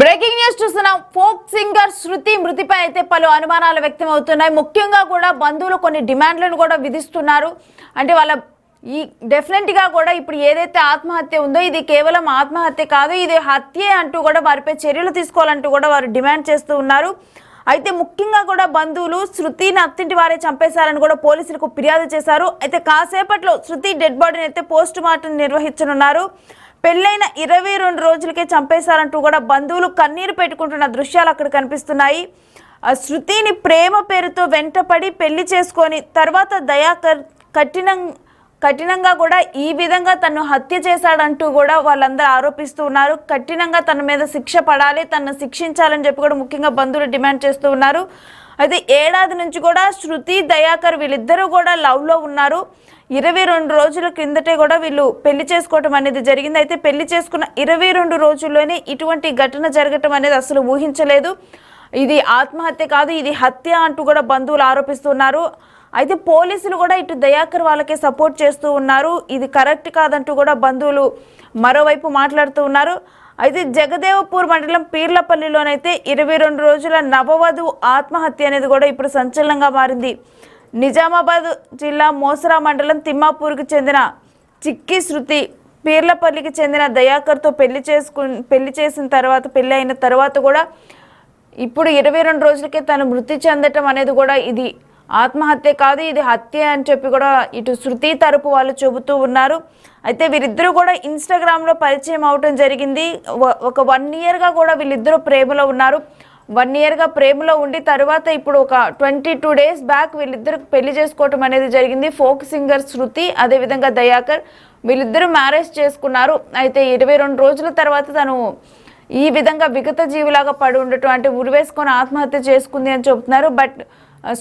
Breaking news చూస్తున్నాం. Folk singer శృతి మృతిపై అయితే పలు అనుమానాలు వ్యక్తం అవుతున్నాయి. ముఖ్యంగా కూడా బంధువులు కొన్ని డిమాండ్లను కూడా విధిస్తున్నారు. అంటే వాళ్ళ ఈ డెఫినెట్ గా కూడా ఇప్పుడు ఏదైతే ఆత్మహత్య ఉందో ఇది కేవలం ఆత్మహత్య కాదు, ఇది హత్యే అంటూ కూడా వారిపై చర్యలు తీసుకోవాలంటూ కూడా వారు డిమాండ్ చేస్తూ ఉన్నారు. అయితే ముఖ్యంగా కూడా బంధువులు శృతిని అత్తింటి వారే చంపేశారని కూడా పోలీసులకు ఫిర్యాదు చేశారు. అయితే కాసేపట్లో శృతి డెడ్ బాడీని అయితే పోస్ట్ మార్టం నిర్వహించనున్నారు. పెళ్ళైన 22 రోజులకే చంపేశారంటూ కూడా బంధువులు కన్నీరు పెట్టుకుంటున్న దృశ్యాలు అక్కడ కనిపిస్తున్నాయి. శృతిని ప్రేమ పేరుతో వెంటపడి పెళ్లి చేసుకొని తర్వాత దయాకర్ కఠినంగా కూడా ఈ విధంగా తను హత్య చేశాడంటూ కూడా వాళ్ళందరూ ఆరోపిస్తూ ఉన్నారు. కఠినంగా తన మీద శిక్ష పడాలి, తనను శిక్షించాలని చెప్పి కూడా ముఖ్యంగా బంధువులు డిమాండ్ చేస్తూ ఉన్నారు. అయితే ఏడాది నుంచి కూడా శృతి దయాకర్ వీళ్ళిద్దరూ కూడా లవ్లో ఉన్నారు. 22 రోజుల కిందటే కూడా వీళ్ళు పెళ్లి చేసుకోవటం అనేది జరిగింది. అయితే పెళ్లి చేసుకున్న 22 రోజుల్లోనే ఇటువంటి ఘటన జరగటం అనేది అసలు ఊహించలేదు. ఇది ఆత్మహత్య కాదు, ఇది హత్య అంటూ కూడా బంధువులు ఆరోపిస్తున్నారు. అయితే పోలీసులు కూడా ఇటు దయాకర్ వాళ్ళకే సపోర్ట్ చేస్తూ ఉన్నారు. ఇది కరెక్ట్ కాదంటూ కూడా బంధువులు మరోవైపు మాట్లాడుతూ ఉన్నారు. అయితే జగదేవపూర్ మండలం పీర్లపల్లిలోనైతే 22 రోజుల నవవధువు ఆత్మహత్య అనేది కూడా ఇప్పుడు సంచలనంగా మారింది. నిజామాబాద్ జిల్లా మోసరా మండలం తిమ్మాపూర్కి చెందిన చిక్కి శృతి పీర్లపల్లికి చెందిన దయాకర్తో పెళ్లి చేసిన తర్వాత పెళ్లి అయిన తర్వాత కూడా ఇప్పుడు 22 రోజులకే తను మృతి చెందటం అనేది కూడా ఇది ఆత్మహత్య కాదు, ఇది హత్య అని చెప్పి కూడా ఇటు శృతి తరపు వాళ్ళు చెబుతూ ఉన్నారు. అయితే వీరిద్దరూ కూడా ఇన్స్టాగ్రామ్లో పరిచయం అవటం జరిగింది. ఒక 1 ఇయర్గా కూడా వీళ్ళిద్దరూ ప్రేమలో ఉన్నారు. 1 ఇయర్గా ప్రేమలో ఉండి తర్వాత ఇప్పుడు ఒక 22 డేస్ బ్యాక్ వీళ్ళిద్దరు పెళ్లి చేసుకోవటం అనేది జరిగింది. ఫోక్ సింగర్ శృతి అదేవిధంగా దయాకర్ వీళ్ళిద్దరూ మ్యారేజ్ చేసుకున్నారు. అయితే 22 రోజుల తర్వాత తను ఈ విధంగా విగత జీవిలాగా పడి ఉండటం, అంటే ఉరివేసుకొని ఆత్మహత్య చేసుకుంది అని చెబుతున్నారు. బట్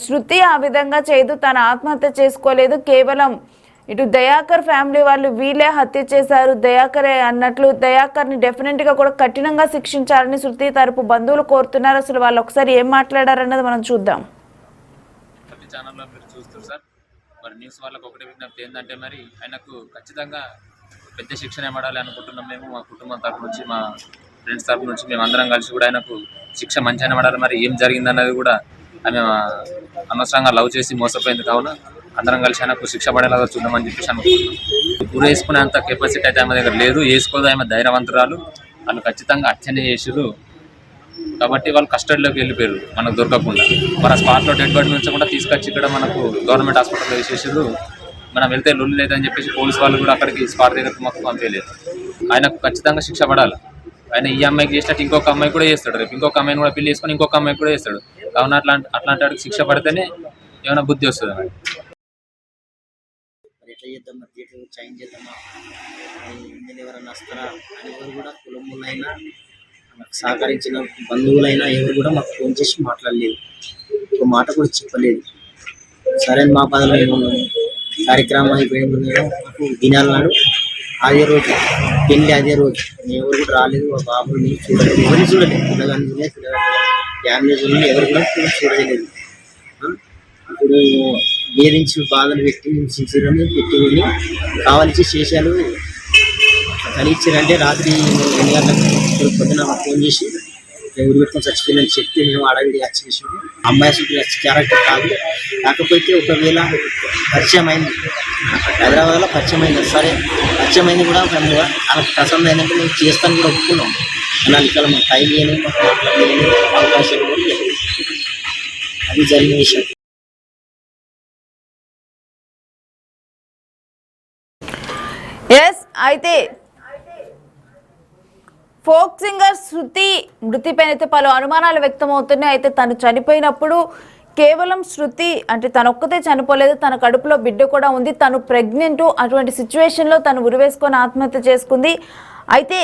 శృతి ఆ విధంగా చేయదు, తను ఆత్మహత్య చేసుకోలేదు. కేవలం ఇటు దయాకర్ ఫ్యామిలీ వాళ్ళు వీళ్ళే హత్య చేశారు, దయాకరే అన్నట్లు దయాకర్ని డెఫినెట్గా కూడా కఠినంగా శిక్షించాలని శృతి తరపు బంధువులు కోరుతున్నారు. అసలు వాళ్ళు ఒకసారి ఏం మాట్లాడారన్నది మనం చూద్దాం. ఛానల్లో మీరు చూస్తారు సార్, మరి న్యూస్ వాళ్ళకి ఒకటి విజ్ఞప్తి ఏంటంటే మరి ఆయనకు ఖచ్చితంగా పెద్ద శిక్షణ ఇవ్వాలి అనుకుంటున్నాం. మేము మా కుటుంబం తరపు నుంచి, మా ఫ్రెండ్స్ తరపు నుంచి మేము అందరం కలిసి కూడా ఆయనకు శిక్ష మంచిగానే పడాలి. మరి ఏం జరిగిందన్నది కూడా ఆమె అనవసరంగా లవ్ చేసి మోసపోయింది కావున అందరం కలిసి ఆయనకు శిక్ష పడేలాగా చూద్దామని చెప్పేసి అనుకుంటున్నాం. ఊరు వేసుకునేంత కెపాసిటీ అయితే ఆమె దగ్గర లేదు, వేసుకోదు. ఆమె ధైర్యవంతురాలు, వాళ్ళు ఖచ్చితంగా హత్యనే చేసారు కాబట్టి వాళ్ళు కస్టడీలోకి వెళ్ళిపోయారు మనకు దొరకకుండా. మన స్పాట్లో డెడ్ బాడీ నుంచి కూడా తీసుకొచ్చి ఇక్కడ మనకు గవర్నమెంట్ హాస్పిటల్లో వేసేసారు. మనం వెళ్తే లొల్లి లేదని చెప్పేసి పోలీసు వాళ్ళు కూడా అక్కడికి స్పాట్ దగ్గరికి మాకు పంపేయలేదు. ఆయనకు ఖచ్చితంగా శిక్ష పడాలి. ఆయన ఈ అమ్మాయికి చేసినట్టు ఇంకొక అమ్మాయి కూడా చేస్తాడు, రేపు ఇంకొక అమ్మాయిని కూడా పెళ్లి చేసుకొని ఇంకొక అమ్మాయికి కూడా చేస్తాడు. కావున అట్లాంటి వాడికి శిక్ష పడితేనే ఏమైనా బుద్ధి వస్తుంది. అన్నమాట ఎట్లా చేద్దామా, థియేటర్ చేంజ్ చేద్దామా, ఇందులో ఎవరైనా వస్తారా అని ఎవరు కూడా కుటుంబులైనా నాకు సహకరించిన బంధువులైనా ఎవరు కూడా మాకు ఫోన్ చేసి మాట్లాడలేదు, ఒక మాట కూడా చెప్పలేదు. సరే మా బాధలో ఏమున్నాము, కార్యక్రమం అయిపోయిందో మాకు దినాల నాడు అదే రోజు పెళ్ళి, అదే రోజు ఎవరు కూడా రాలేదు. ఆ బాబుని చూడలేదు, ఎవరిని చూడలేదు, పిల్లగాని చూడలేదు, ఫ్యామిలీ చూడలేదు, ఎవరు కూడా చూడలేదు. ఇప్పుడు వేధించి బాధలు పెట్టి హింసించారని పెట్టి కావాల్సి శేషాలు కలిగించారంటే రాత్రి 2 గంటలకు పొద్దున ఫోన్ చేసి ఊరు పెట్టుకొని చచ్చిపోయిందని చెప్పి మేము అడవిడి వచ్చేసాము. అమ్మాయి అసలు క్యారెక్టర్ కాదు, కాకపోతే ఒకవేళ పరిచయం అయింది, హైదరాబాద్లో పరిచయం అయింది. సరే పరిచయం అయింది కూడా ఆమెకు ప్రసన్న అయినట్టు మేము చేస్తాను కూడా ఒప్పుకున్నాం. అలా ఇక్కడ మాకు టైం ఇవ్వని, మాకు మాట్లాడలేని అవకాశాలు కూడా లేదు. అది జరిగిన విషయం. అయితే ఫోక్ సింగర్ శృతి మృతిపైన అయితే పలు అనుమానాలు వ్యక్తమవుతున్నాయి. అయితే తను చనిపోయినప్పుడు కేవలం శృతి అంటే తనొక్కతే చనిపోలేదు, తన కడుపులో బిడ్డ కూడా ఉంది, తను ప్రెగ్నెంట్. అటువంటి సిచ్యువేషన్లో తను ఉరివేసుకొని ఆత్మహత్య చేసుకుంది. అయితే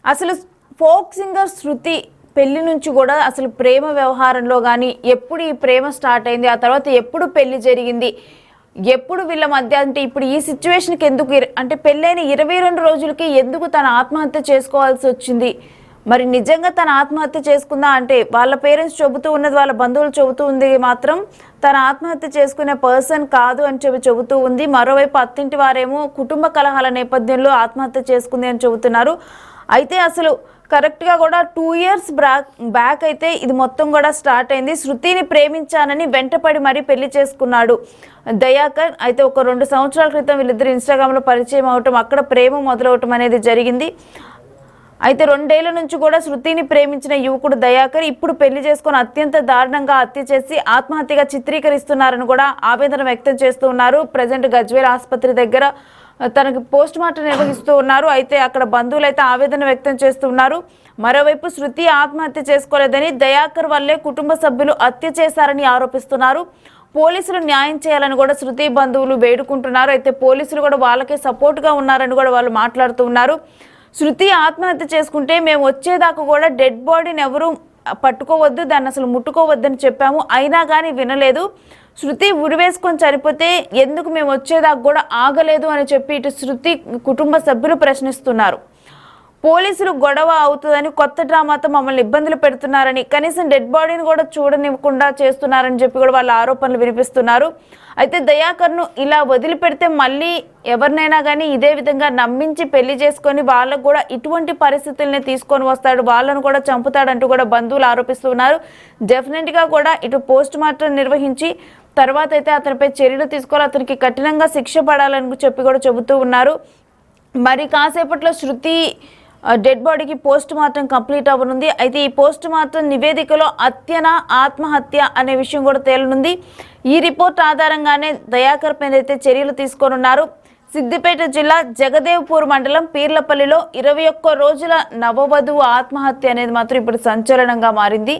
అసలు ఫోక్ సింగర్ శృతి పెళ్లి నుంచి కూడా అసలు ప్రేమ వ్యవహారంలో కానీ ఎప్పుడు ఈ ప్రేమ స్టార్ట్ అయింది, ఆ తర్వాత ఎప్పుడు పెళ్లి జరిగింది, ఎప్పుడు వీళ్ళ మధ్య, అంటే ఇప్పుడు ఈ సిచ్యువేషన్కి ఎందుకు, అంటే పెళ్ళైన 22 రోజులకి ఎందుకు తన ఆత్మహత్య చేసుకోవాల్సి వచ్చింది? మరి నిజంగా తన ఆత్మహత్య చేసుకుందా అంటే వాళ్ళ పేరెంట్స్ చెబుతూ ఉన్నది, వాళ్ళ బంధువులు చెబుతూ ఉంది మాత్రం తన ఆత్మహత్య చేసుకునే పర్సన్ కాదు అని చెబుతూ ఉంది. మరోవైపు అత్తింటి వారేమో కుటుంబ కలహాల నేపథ్యంలో ఆత్మహత్య చేసుకుంది అని చెబుతున్నారు. అయితే అసలు కరెక్ట్గా కూడా 2 years బ్యాక్ అయితే ఇది మొత్తం కూడా స్టార్ట్ అయింది. శృతిని ప్రేమించానని వెంటపడి మరీ పెళ్లి చేసుకున్నాడు దయాకర్. అయితే ఒక 2 సంవత్సరాల క్రితం వీళ్ళిద్దరు ఇన్స్టాగ్రామ్లో పరిచయం అవటం, అక్కడ ప్రేమ మొదలవటం అనేది జరిగింది. అయితే 2 ఏళ్ల నుంచి కూడా శృతిని ప్రేమించిన యువకుడు దయాకర్ ఇప్పుడు పెళ్లి చేసుకుని అత్యంత దారుణంగా హత్య చేసి ఆత్మహత్యగా చిత్రీకరిస్తున్నారని కూడా ఆవేదన వ్యక్తం చేస్తూ ఉన్నారు. ప్రజెంట్ గజ్వేల్ ఆసుపత్రి దగ్గర తనకు పోస్ట్ మార్టం నిర్వహిస్తూ ఉన్నారు. అయితే అక్కడ బంధువులు అయితే ఆవేదన వ్యక్తం చేస్తున్నారు. మరోవైపు శృతి ఆత్మహత్య చేసుకోలేదని, దయాకర్ వల్లే కుటుంబ సభ్యులు హత్య చేశారని ఆరోపిస్తున్నారు. పోలీసులు న్యాయం చేయాలని కూడా శృతి బంధువులు వేడుకుంటున్నారు. అయితే పోలీసులు కూడా వాళ్ళకే సపోర్ట్గా ఉన్నారని కూడా వాళ్ళు మాట్లాడుతూ ఉన్నారు. శృతి ఆత్మహత్య చేసుకుంటే మేము వచ్చేదాకా కూడా డెడ్ బాడీని ఎవరు పట్టుకోవద్దు, దాన్ని అసలు ముట్టుకోవద్దని చెప్పాము, అయినా కానీ వినలేదు. శృతి ఉరివేసుకొని చనిపోతే ఎందుకు మేము వచ్చేదాకా కూడా ఆగలేదు అని చెప్పి ఇటు శృతి కుటుంబ సభ్యులు ప్రశ్నిస్తున్నారు. పోలీసులు గొడవ అవుతుందని కొత్త డ్రామాతో మమ్మల్ని ఇబ్బందులు పెడుతున్నారని, కనీసం డెడ్ బాడీని కూడా చూడనివ్వకుండా చేస్తున్నారని చెప్పి కూడా వాళ్ళ ఆరోపణలు వినిపిస్తున్నారు. అయితే దయాకర్ను ఇలా వదిలిపెడితే మళ్ళీ ఎవరినైనా కానీ ఇదే విధంగా నమ్మించి పెళ్లి చేసుకొని వాళ్ళకు కూడా ఇటువంటి పరిస్థితుల్ని తీసుకొని వస్తాడు, వాళ్ళను కూడా చంపుతాడంటూ కూడా బంధువులు ఆరోపిస్తున్నారు. డెఫినెట్గా కూడా ఇటు పోస్ట్ మార్టం నిర్వహించి తర్వాత అయితే అతనిపై చర్యలు తీసుకోవాలి, అతనికి కఠినంగా శిక్ష పడాలని చెప్పి కూడా చెబుతూ ఉన్నారు. మరి కాసేపట్లో శృతి డెడ్ బాడీకి పోస్ట్ మార్టం కంప్లీట్ అవ్వనుంది. అయితే ఈ పోస్ట్ మార్టం నివేదికలో హత్యనా ఆత్మహత్య అనే విషయం కూడా తేలనుంది. ఈ రిపోర్ట్ ఆధారంగానే దయాకర్ పైన అయితే చర్యలు తీసుకోనున్నారు. సిద్దిపేట జిల్లా జగదేవ్పూర్ మండలం పీర్లపల్లిలో 21 రోజుల నవవధువు ఆత్మహత్య అనేది మాత్రం ఇప్పుడు సంచలనంగా మారింది.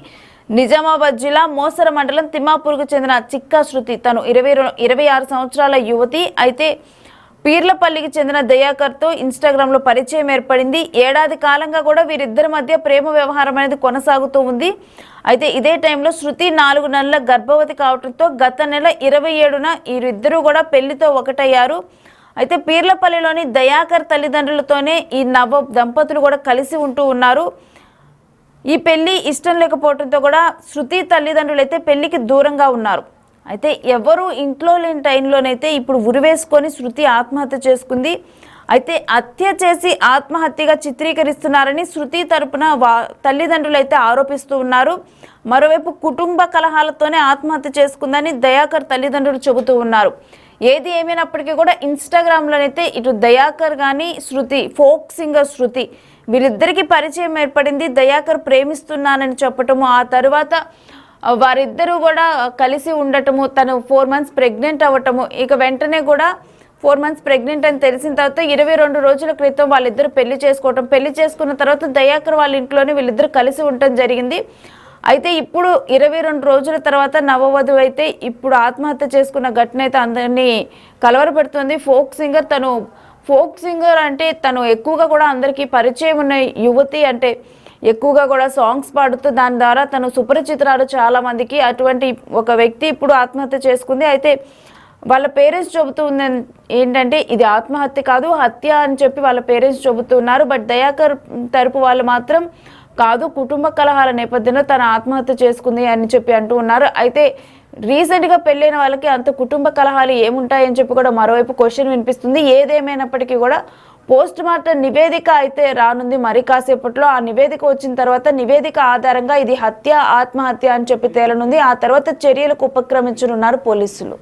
నిజామాబాద్ జిల్లా మోసర మండలం తిమ్మాపూర్కు చెందిన చిక్కా శృతి తను 26 సంవత్సరాల యువతి. అయితే పీర్లపల్లికి చెందిన దయాకర్తో ఇన్స్టాగ్రామ్లో పరిచయం ఏర్పడింది. ఏడాది కాలంగా కూడా వీరిద్దరి మధ్య ప్రేమ వ్యవహారం అనేది కొనసాగుతూ ఉంది. అయితే ఇదే టైంలో శృతి 4 నెలల గర్భవతి కావడంతో గత నెల 27న వీరిద్దరూ కూడా పెళ్లితో ఒకటయ్యారు. అయితే పీర్లపల్లిలోని దయాకర్ తల్లిదండ్రులతోనే ఈ నవ దంపతులు కూడా కలిసి ఉంటూ ఉన్నారు. ఈ పెళ్లి ఇష్టం లేకపోవడంతో కూడా శృతి తల్లిదండ్రులు అయితే పెళ్లికి దూరంగా ఉన్నారు. అయితే ఎవరు ఇంట్లో లేని టైంలోనైతే ఇప్పుడు ఉరివేసుకొని శృతి ఆత్మహత్య చేసుకుంది. అయితే హత్య చేసి ఆత్మహత్యగా చిత్రీకరిస్తున్నారని శృతి తరపున తల్లిదండ్రులు అయితే ఆరోపిస్తూ ఉన్నారు. మరోవైపు కుటుంబ కలహాలతోనే ఆత్మహత్య చేసుకుందని దయాకర్ తల్లిదండ్రులు చెబుతూ ఉన్నారు. ఏది ఏమైనప్పటికీ కూడా ఇన్స్టాగ్రామ్లోనైతే ఇటు దయాకర్ కానీ శృతి, ఫోక్ సింగర్ శృతి, వీరిద్దరికీ పరిచయం ఏర్పడింది. దయాకర్ ప్రేమిస్తున్నానని చెప్పటము, ఆ తర్వాత వారిద్దరూ కూడా కలిసి ఉండటము, తను 4 months ప్రెగ్నెంట్ అవ్వటము, ఇక వెంటనే కూడా 4 months ప్రెగ్నెంట్ అని తెలిసిన తర్వాత 22 రోజుల క్రితం వాళ్ళిద్దరు పెళ్లి చేసుకోవటం, పెళ్లి చేసుకున్న తర్వాత దయాకర్ వాళ్ళ ఇంట్లోనే వీళ్ళిద్దరు కలిసి ఉండటం జరిగింది. అయితే ఇప్పుడు 22 రోజుల తర్వాత నవవధువు అయితే ఇప్పుడు ఆత్మహత్య చేసుకున్న ఘటన అయితే అందరినీ కలవరపెడుతుంది. ఫోక్ సింగర్ అంటే తను ఎక్కువగా కూడా అందరికీ పరిచయం ఉన్న యువతి, అంటే ఎక్కువగా కూడా సాంగ్స్ పాడుతూ దాని ద్వారా తను సుపరిచితురాలు చాలా మందికి. అటువంటి ఒక వ్యక్తి ఇప్పుడు ఆత్మహత్య చేసుకుంది. అయితే వాళ్ళ పేరెంట్స్ చెబుతూ ఏంటంటే ఇది ఆత్మహత్య కాదు, హత్య అని చెప్పి వాళ్ళ పేరెంట్స్ చెబుతున్నారు. బట్ దయాకర్ తరపు వాళ్ళు మాత్రం కాదు, కుటుంబ కలహాల నేపథ్యంలో తన ఆత్మహత్య చేసుకుంది అని చెప్పి అంటూ ఉన్నారు. అయితే రీసెంట్గా పెళ్ళైన వాళ్ళకి అంత కుటుంబ కలహాలు ఏముంటాయని చెప్పి కూడా మరోవైపు క్వశ్చన్ వినిపిస్తుంది. ఏదేమైనప్పటికీ కూడా పోస్ట్ మార్టం నివేదిక అయితే రానుంది మరి కాసేపట్లో. ఆ నివేదిక వచ్చిన తర్వాత నివేదిక ఆధారంగా ఇది హత్య ఆత్మహత్య అని చెప్పి తేలనుంది. ఆ తర్వాత చర్యలకు ఉపక్రమించనున్నారు పోలీసులు.